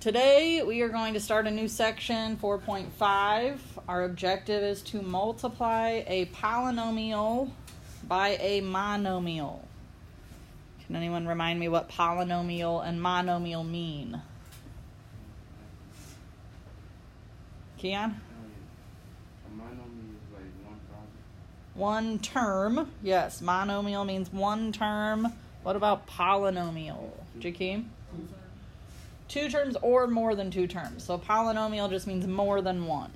Today we are going to start a new section, 4.5. Our objective is to multiply a polynomial by a monomial. Can anyone remind me what polynomial and monomial mean? Keon? A monomial is like one problem. One term. Yes, monomial means one term. What about polynomial? Jakeem? Two terms or more than two terms. So polynomial just means more than one.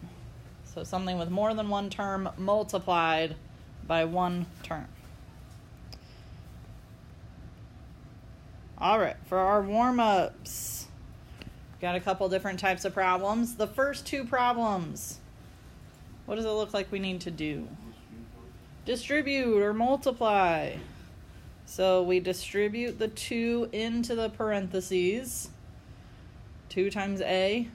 So something with more than one term multiplied by one term. All right, for our warm-ups, got a couple different types of problems. The first two problems, what does it look like we need to do? Distribute or multiply. So we distribute the 2 into the parentheses. 2 times A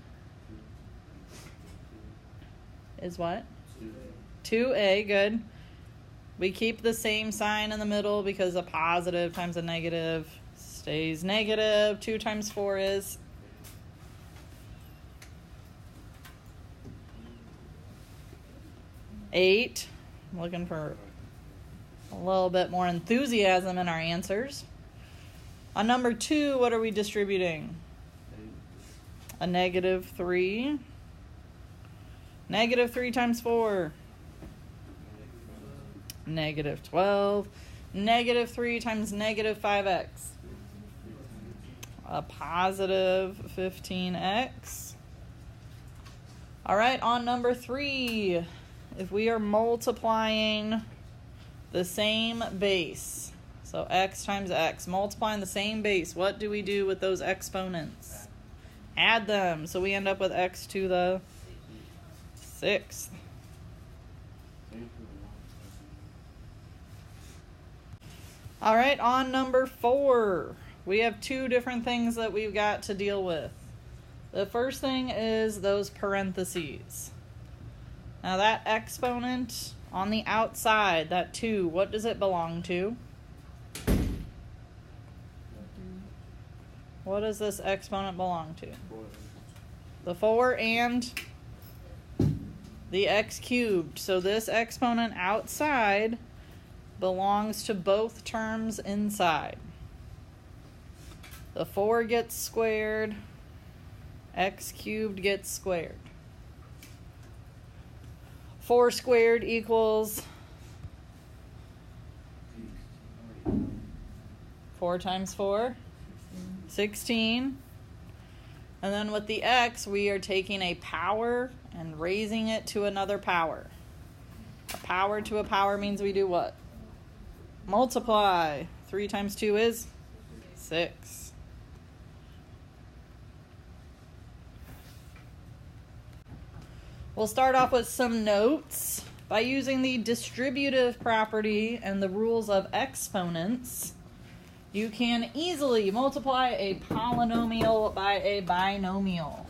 is what? 2A, good. We keep the same sign in the middle because a positive times a negative stays negative. 2 times 4 is 8. I'm looking for a little bit more enthusiasm in our answers. On number 2, what are we distributing? A negative 3. Negative 3 times 4. Negative 12. Negative 3 times negative 5x. A positive 15x. All right, on number 3, if we are multiplying the same base, so x times x, multiplying the same base, what do we do with those exponents? Add them. So we end up with x to the 6th. All right, on number 4, we have 2 different things that we've got to deal with. The first thing is those parentheses. Now that exponent on the outside, that 2, what does it belong to? What does this exponent belong to? The 4 and the x cubed. So this exponent outside belongs to both terms inside. The 4 gets squared, x cubed gets squared. 4 squared equals 4 times 4. 16. And then with the x, we are taking a power and raising it to another power. A power to a power means we do what? Multiply. 3 times 2 is 6. We'll start off with some notes. By using the distributive property and the rules of exponents, you can easily multiply a polynomial by a binomial.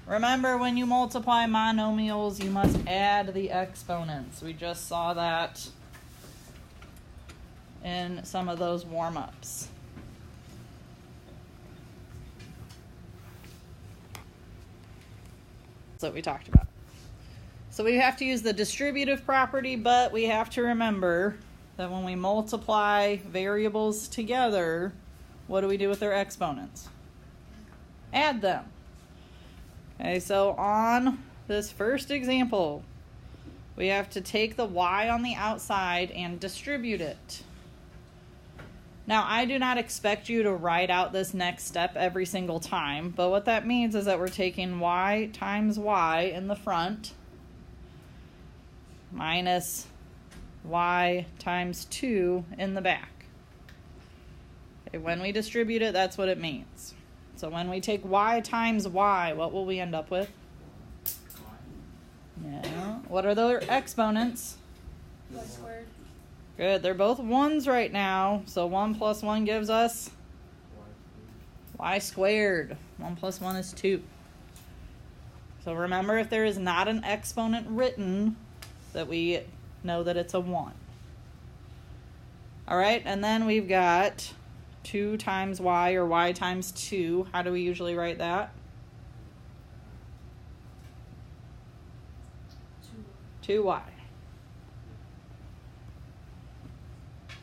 Remember, when you multiply monomials, you must add the exponents. We just saw that in some of those warm-ups. That's what we talked about. So we have to use the distributive property, but we have to remember that when we multiply variables together, what do we do with their exponents? Add them. Okay, so on this first example, we have to take the y on the outside and distribute it. Now, I do not expect you to write out this next step every single time, but what that means is that we're taking y times y in the front minus y times 2 in the back. Okay, when we distribute it, that's what it means. So when we take y times y, what will we end up with? Yeah. What are their exponents? Y squared. Good. They're both 1s right now. So 1 plus 1 gives us y squared. 1 plus 1 is 2. So remember, if there is not an exponent written, that we know that it's a 1. All right, and then we've got 2 times y, or y times 2. How do we usually write that? 2y.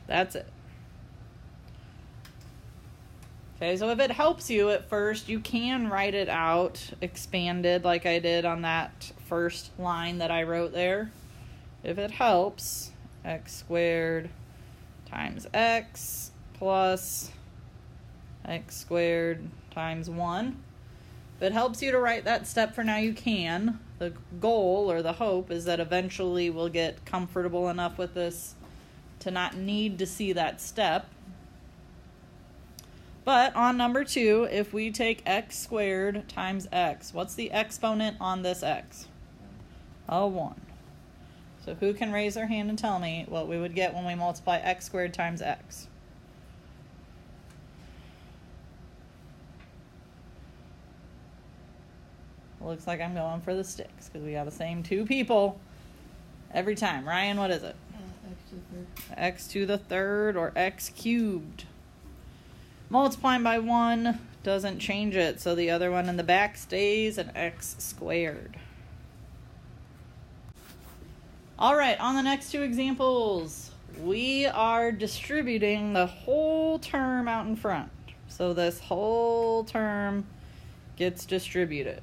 That's it. Okay, so if it helps you at first, you can write it out expanded like I did on that first line that I wrote there. If it helps, x squared times x plus x squared times 1. If it helps you to write that step for now, you can. The goal or the hope is that eventually we'll get comfortable enough with this to not need to see that step. But on number 2, if we take x squared times x, what's the exponent on this x? A 1. So who can raise their hand and tell me what we would get when we multiply x squared times x? Looks like I'm going for the sticks because we got the same 2 people every time. Ryan, what is it? X to the third, or x cubed. Multiplying by 1 doesn't change it, so the other one in the back stays an x squared. All right, on the next 2 examples, we are distributing the whole term out in front. So this whole term gets distributed.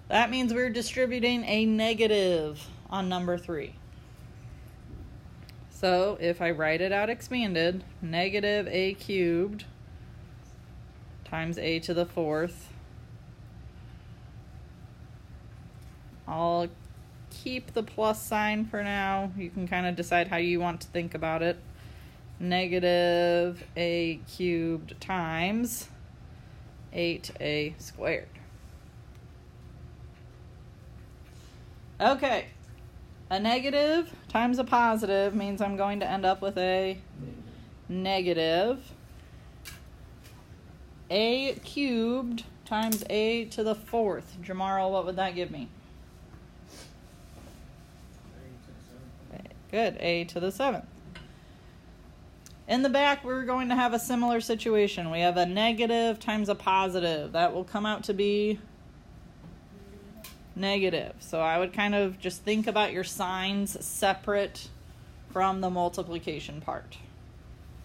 That means we're distributing a negative on number 3. So if I write it out expanded, negative a cubed times a to the 4th. I'll keep the plus sign for now. You can kind of decide how you want to think about it. Negative a cubed times 8a squared. Okay. A negative times a positive means I'm going to end up with a negative. A cubed times a to the 4th. Jamarl, what would that give me? Good, a to the 7th. In the back, we're going to have a similar situation. We have a negative times a positive. That will come out to be negative. So I would kind of just think about your signs separate from the multiplication part.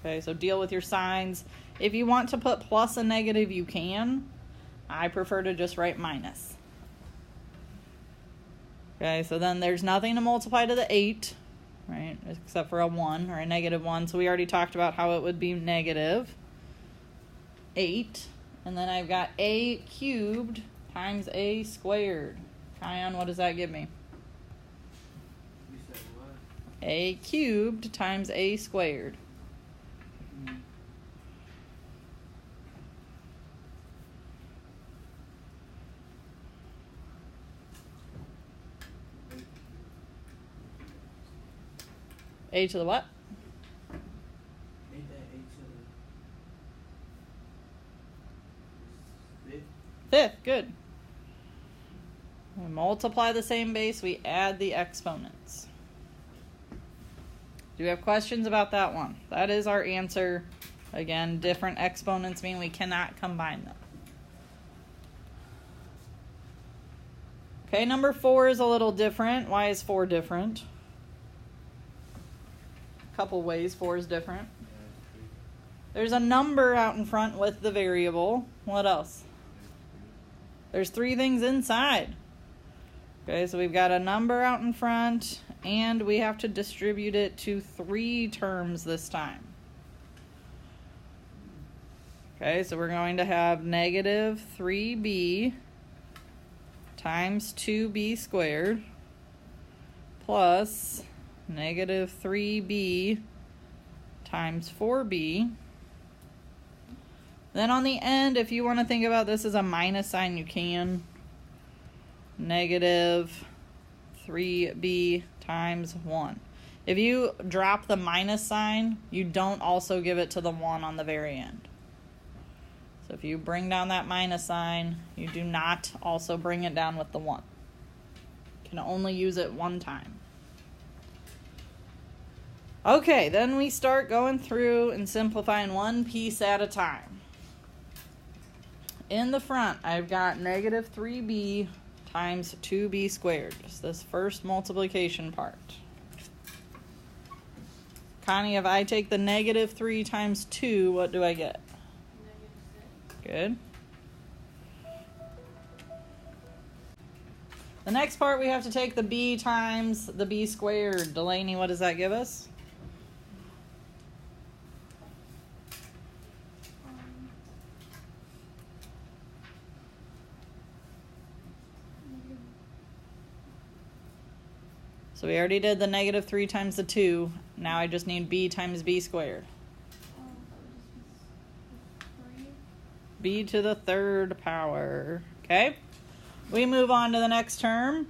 Okay, so deal with your signs. If you want to put plus and negative, you can. I prefer to just write minus. Okay, so then there's nothing to multiply to the 8, right, except for a 1 or a negative 1. So we already talked about how it would be negative 8. And then I've got a cubed times a squared. Kion, what does that give me? You said what? A cubed times a squared. A to the what? Ain't that A to the 5th? 5th, good. We multiply the same base, we add the exponents. Do you have questions about that one? That is our answer. Again, different exponents mean we cannot combine them. Okay, number 4 is a little different. Why is 4 different? A couple ways 4 is different. There's a number out in front with the variable. What else? There's 3 things inside. Okay, so we've got a number out in front, and we have to distribute it to 3 terms this time. Okay, so we're going to have negative 3b times 2b squared plus negative 3b times 4b. Then on the end, if you want to think about this as a minus sign, you can. Negative 3b times 1. If you drop the minus sign, you don't also give it to the 1 on the very end. So if you bring down that minus sign, you do not also bring it down with the 1. You can only use it one time. Okay, then we start going through and simplifying one piece at a time. In the front, I've got negative 3b times 2b squared. Just this first multiplication part. Connie, if I take the negative 3 times 2, what do I get? Good. The next part, we have to take the b times the b squared. Delaney, what does that give us? So we already did the negative 3 times the 2. Now I just need b times b squared. B to the third power. Okay? We move on to the next term.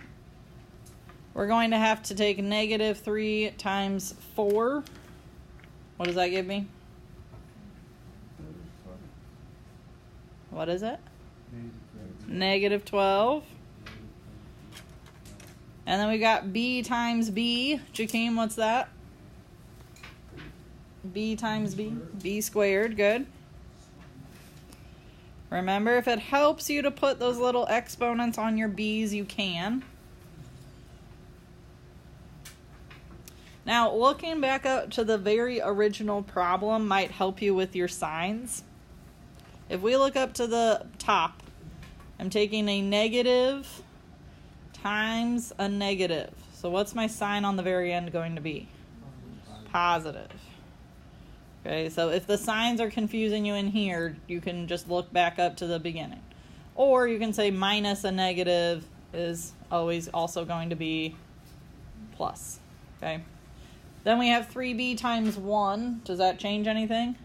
We're going to have to take negative 3 times 4. What does that give me? What is it? Negative 12. And then we got b times b. Jakeem, what's that? B times b. B squared. Good. Remember, if it helps you to put those little exponents on your b's, you can. Now, looking back up to the very original problem might help you with your signs. If we look up to the top, I'm taking a negative times a negative. So what's my sign on the very end going to be? Positive. Okay, so if the signs are confusing you in here, you can just look back up to the beginning. Or you can say minus a negative is always also going to be plus. Okay. Then we have 3b times 1. Does that change anything?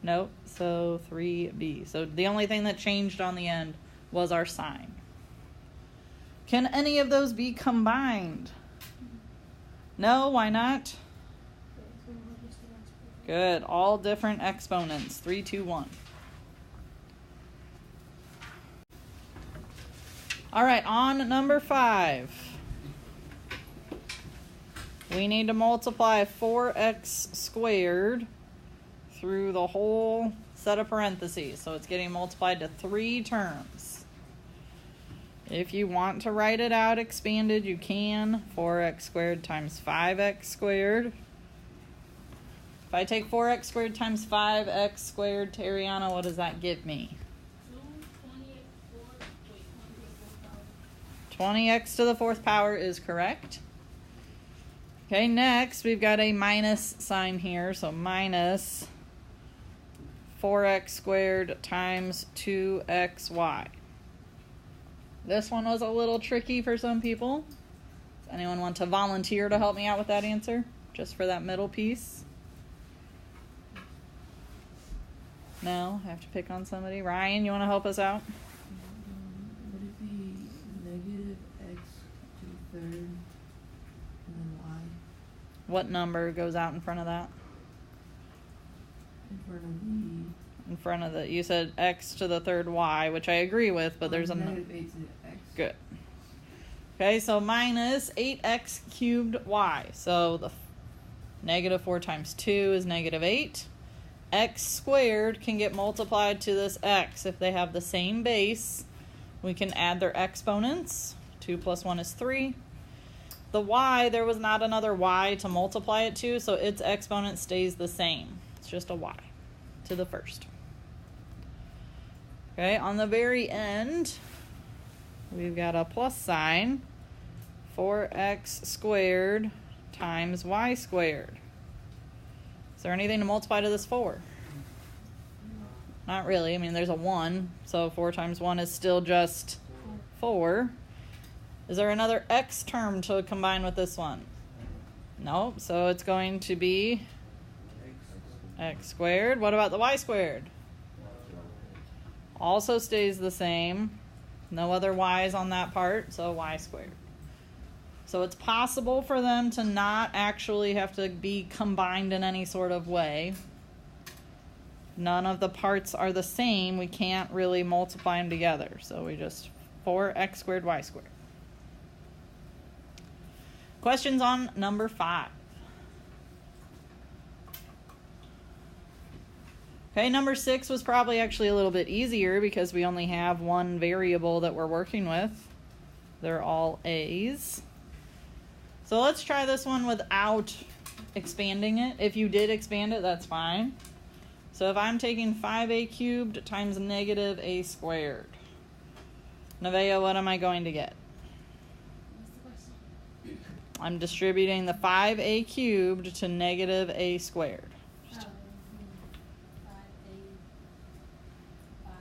Nope. So 3b. So the only thing that changed on the end was our sign. Can any of those be combined? No, why not? Good. All different exponents. 3, 2, 1. All right, on number 5. We need to multiply 4x squared through the whole set of parentheses. So it's getting multiplied to 3 terms. If you want to write it out expanded, you can. 4x squared times 5x squared. If I take 4x squared times 5x squared, Tariana, what does that give me? 20x to the 4th power is correct. Okay, next we've got a minus sign here. So minus 4x squared times 2xy. This one was a little tricky for some people. Does anyone want to volunteer to help me out with that answer? Just for that middle piece? No? I have to pick on somebody. Ryan, you want to help us out? Would it be negative x to the 3rd and then y? What number goes out in front of that? In front of the... You said x to the 3rd y, which I agree with, but there's a... Negative 8 to the x. Good. Okay, so minus 8x cubed y. So the negative 4 times 2 is negative 8. X squared can get multiplied to this x. If they have the same base, we can add their exponents. 2 plus 1 is 3. The y, there was not another y to multiply it to, so its exponent stays the same. It's just a y to the 1st. Okay, on the very end, we've got a plus sign. 4x squared times y squared. Is there anything to multiply to this 4? Not really. I mean, there's a 1, so 4 times 1 is still just 4. Is there another x term to combine with this one? No, so it's going to be x squared. What about the y squared? Also stays the same. No other y's on that part, so y squared. So it's possible for them to not actually have to be combined in any sort of way. None of the parts are the same. We can't really multiply them together. So we just 4x squared y squared. Questions on number 5. Okay, number 6 was probably actually a little bit easier because we only have one variable that we're working with. They're all a's. So let's try this one without expanding it. If you did expand it, that's fine. So if I'm taking 5a cubed times negative a squared, Nevaeh, what am I going to get? What's the question? I'm distributing the 5a cubed to negative a squared. Oh, 5, 5.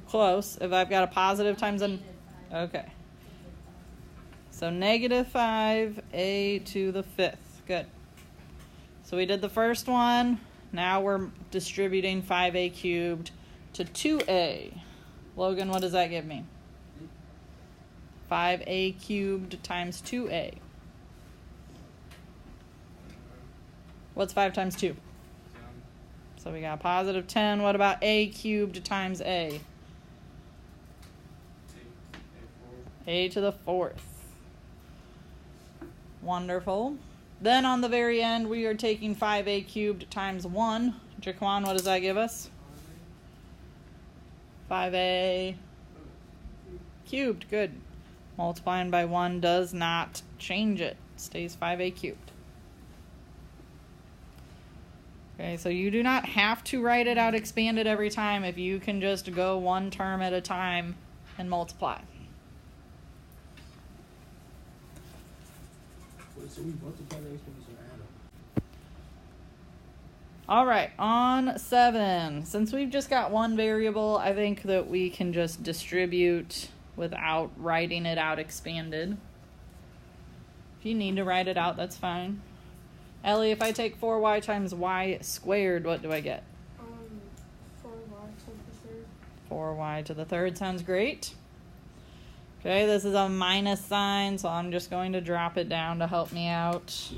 Close. If I've got a positive times a... Negative 5. Okay. So negative 5a to the 5th. Good. So we did the first one. Now we're distributing 5a cubed to 2a. Logan, what does that give me? 5a cubed times 2a. What's 5 times 2? So we got positive 10. What about a cubed times a? A to the 4th. Wonderful. Then on the very end, we are taking 5a cubed times 1. Jaquan, what does that give us? 5a cubed. Good. Multiplying by 1 does not change it. Stays 5a cubed. Okay, so you do not have to write it out expanded every time if you can just go one term at a time and multiply. So we multiply the exponents or add them? All right, on 7. Since we've just got one variable, I think that we can just distribute without writing it out expanded. If you need to write it out, that's fine. Ellie, if I take 4y times y squared, what do I get? 4y to the 3rd. 4y to the 3rd sounds great. Okay, this is a minus sign, so I'm just going to drop it down to help me out.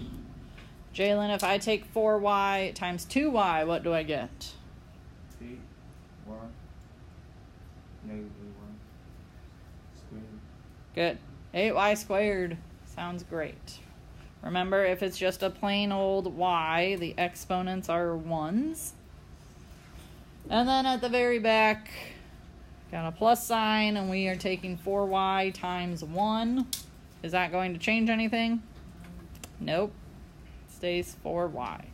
Jalen, if I take 4y times 2y, what do I get? 8y negative 1 squared. Good. 8y squared sounds great. Remember, if it's just a plain old y, the exponents are 1s. And then at the very back, got a plus sign, and we are taking 4y times 1. Is that going to change anything? Nope. Stays 4y.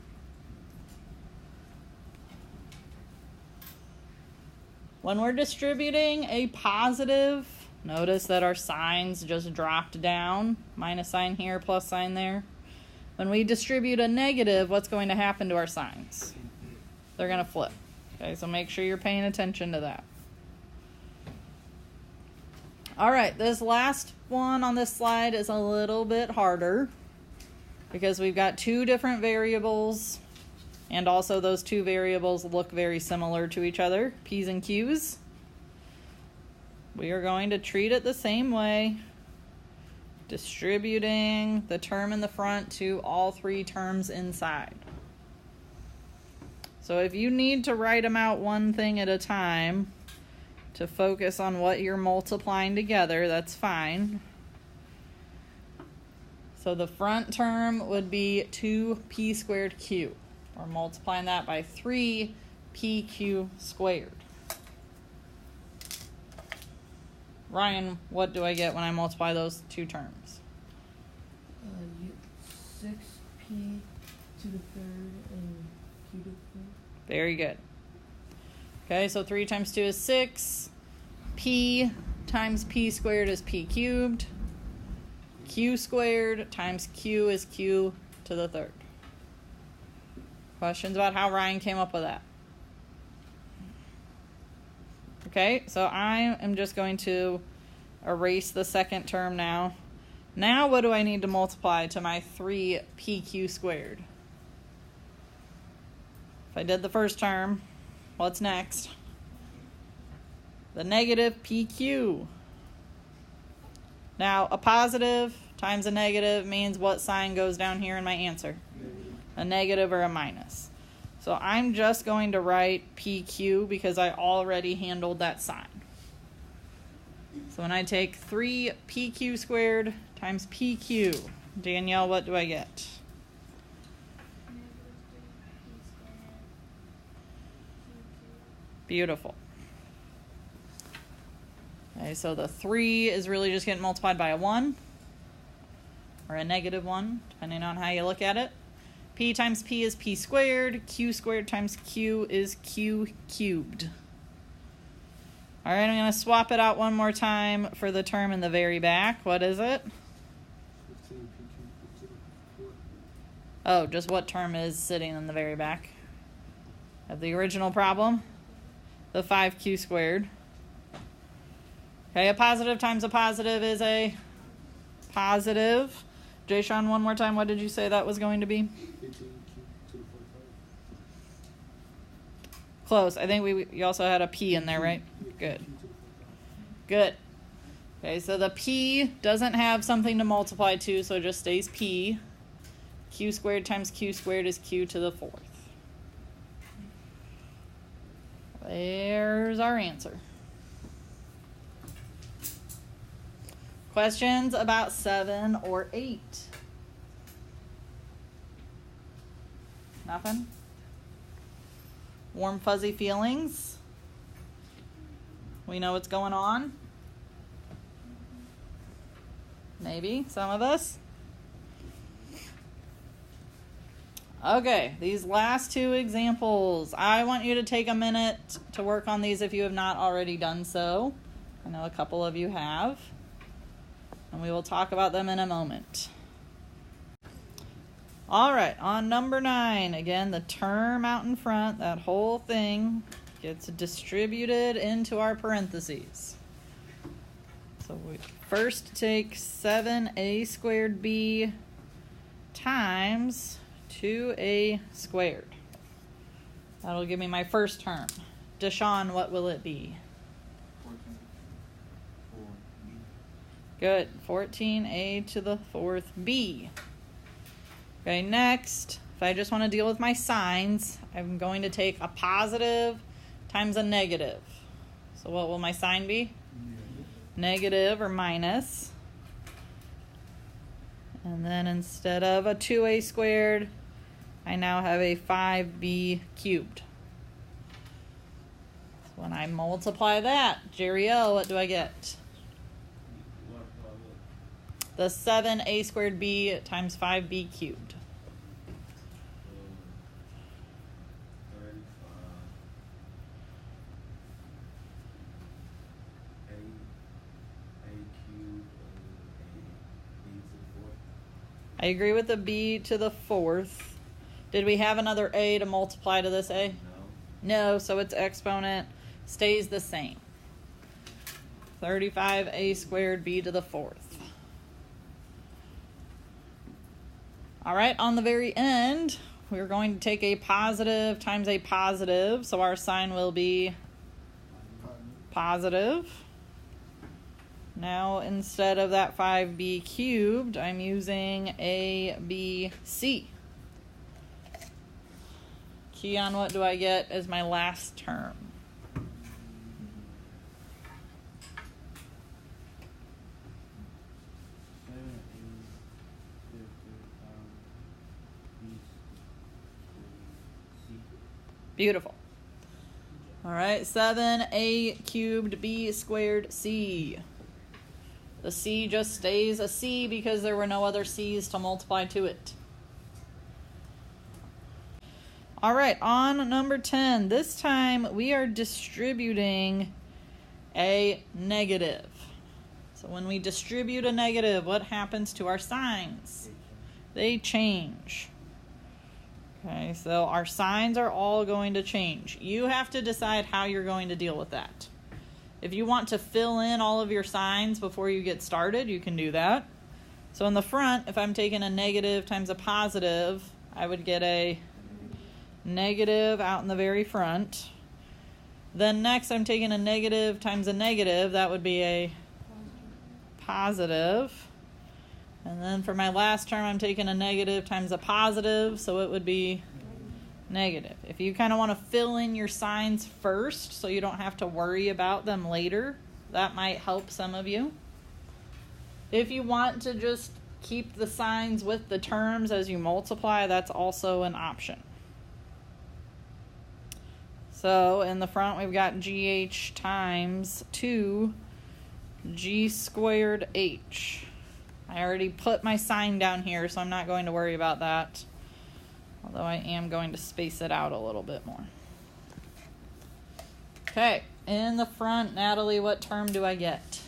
When we're distributing a positive, notice that our signs just dropped down. Minus sign here, plus sign there. When we distribute a negative, what's going to happen to our signs? They're going to flip. Okay, so make sure you're paying attention to that. All right, this last one on this slide is a little bit harder because we've got two different variables, and also those two variables look very similar to each other, P's and Q's. We are going to treat it the same way, distributing the term in the front to all three terms inside. So if you need to write them out one thing at a time to focus on what you're multiplying together, that's fine. So the front term would be 2p squared q. We're multiplying that by 3pq squared. Ryan, what do I get when I multiply those two terms? 6p to the 3rd and q to the 3rd. Very good. Okay, so 3 times 2 is 6. P times p squared is p cubed. Q squared times q is q to the 3rd. Questions about how Ryan came up with that? Okay, so I am just going to erase the second term now. Now what do I need to multiply to my 3pq squared? If I did the first term, what's next? The negative pq. Now, a positive times a negative means what sign goes down here in my answer? A negative or a minus. So I'm just going to write PQ because I already handled that sign. So when I take 3PQ squared times PQ, Danielle, what do I get? -3p squared Beautiful. Okay, so the 3 is really just getting multiplied by a 1 or a negative 1, depending on how you look at it. P times P is P squared. Q squared times Q is Q cubed. All right, I'm going to swap it out one more time for the term in the very back. What is it? 15p to the 4th. Oh, just what term is sitting in the very back of the original problem? The 5q squared. Okay, a positive times a positive is a positive. Jay Sean, one more time, what did you say that was going to be? 15q to the 4th. Close. I think you also had a p in there, right? Good. Good. Okay, so the p doesn't have something to multiply to, so it just stays p. Q squared times q squared is q to the 4th. There's our answer. Questions about 7 or 8? Nothing? Warm, fuzzy feelings? We know what's going on? Maybe, some of us? Okay, these last 2 examples. I want you to take a minute to work on these if you have not already done so. I know a couple of you have. And we will talk about them in a moment. All right, on number 9, again, the term out in front, that whole thing gets distributed into our parentheses. So we first take 7a squared b times 2a squared. That'll give me my first term. Deshaun, what will it be? 14. Good. 14a to the 4th b. Okay, next, if I just want to deal with my signs, I'm going to take a positive times a negative. So what will my sign be? Negative or minus. And then instead of a 2a squared, I now have a 5b cubed. So when I multiply that, Jerry O, what do I get? The 7a squared b times 5b cubed. 35. I agree with the b to the 4th. Did we have another a to multiply to this a? No, so its exponent stays the same. 35a squared b to the 4th. All right, on the very end, we're going to take a positive times a positive, so our sign will be positive. Now, instead of that 5b cubed, I'm using a, b, c. Keon, what do I get as my last term? Beautiful. All right, 7a cubed b squared c. The c just stays a c because there were no other c's to multiply to it. All right, on number 10, this time we are distributing a negative. So when we distribute a negative, what happens to our signs? They change. Okay, so our signs are all going to change. You have to decide how you're going to deal with that. If you want to fill in all of your signs before you get started, you can do that. So in the front, if I'm taking a negative times a positive, I would get a negative out in the very front. Then next, I'm taking a negative times a negative. That would be a positive. And then for my last term, I'm taking a negative times a positive, so it would be negative. If you kind of want to fill in your signs first so you don't have to worry about them later, that might help some of you. If you want to just keep the signs with the terms as you multiply, that's also an option. So in the front we've got GH times 2 G squared H. I already put my sign down here, so I'm not going to worry about that. Although I am going to space it out a little bit more. Okay, in the front, Natalie, what term do I get?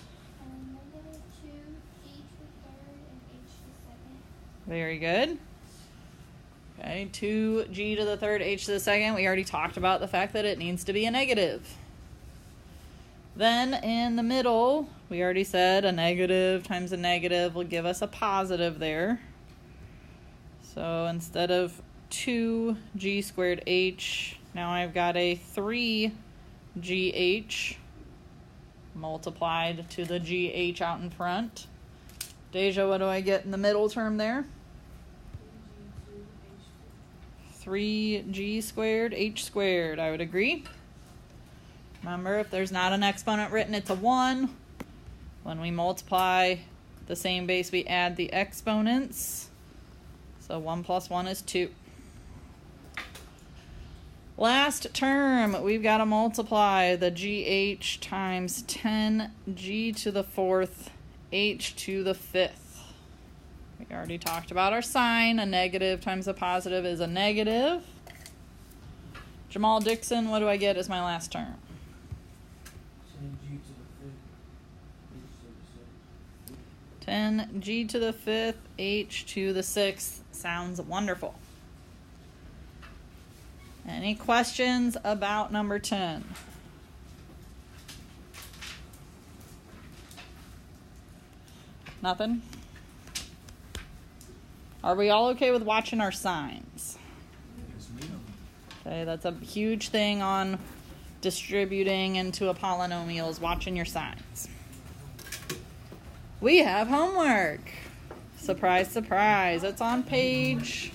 Negative 2 G to the third and H to the second. Very good. Okay, 2G to the third, H to the second. We already talked about the fact that it needs to be a negative. Then in the middle, we already said a negative times a negative will give us a positive there. So instead of 2G squared H, now I've got a 3GH multiplied to the GH out in front. Deja, what do I get in the middle term there? 3G squared H squared. I would agree. Remember, if there's not an exponent written, it's a 1. When we multiply the same base, we add the exponents. So 1 plus 1 is 2. Last term, we've got to multiply the GH times 10G to the 4th, H to the 5th. We already talked about our sign. A negative times a positive is a negative. Jamal Dixon, what do I get as my last term? 10G to the 5th, H to the 6th. Sounds wonderful. Any questions about number 10? Nothing? Are we all okay with watching our signs? Okay, that's a huge thing on distributing into a polynomial is watching your signs. We have homework. Surprise, surprise. It's on page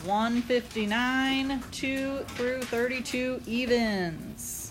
159, 2 through 32 evens.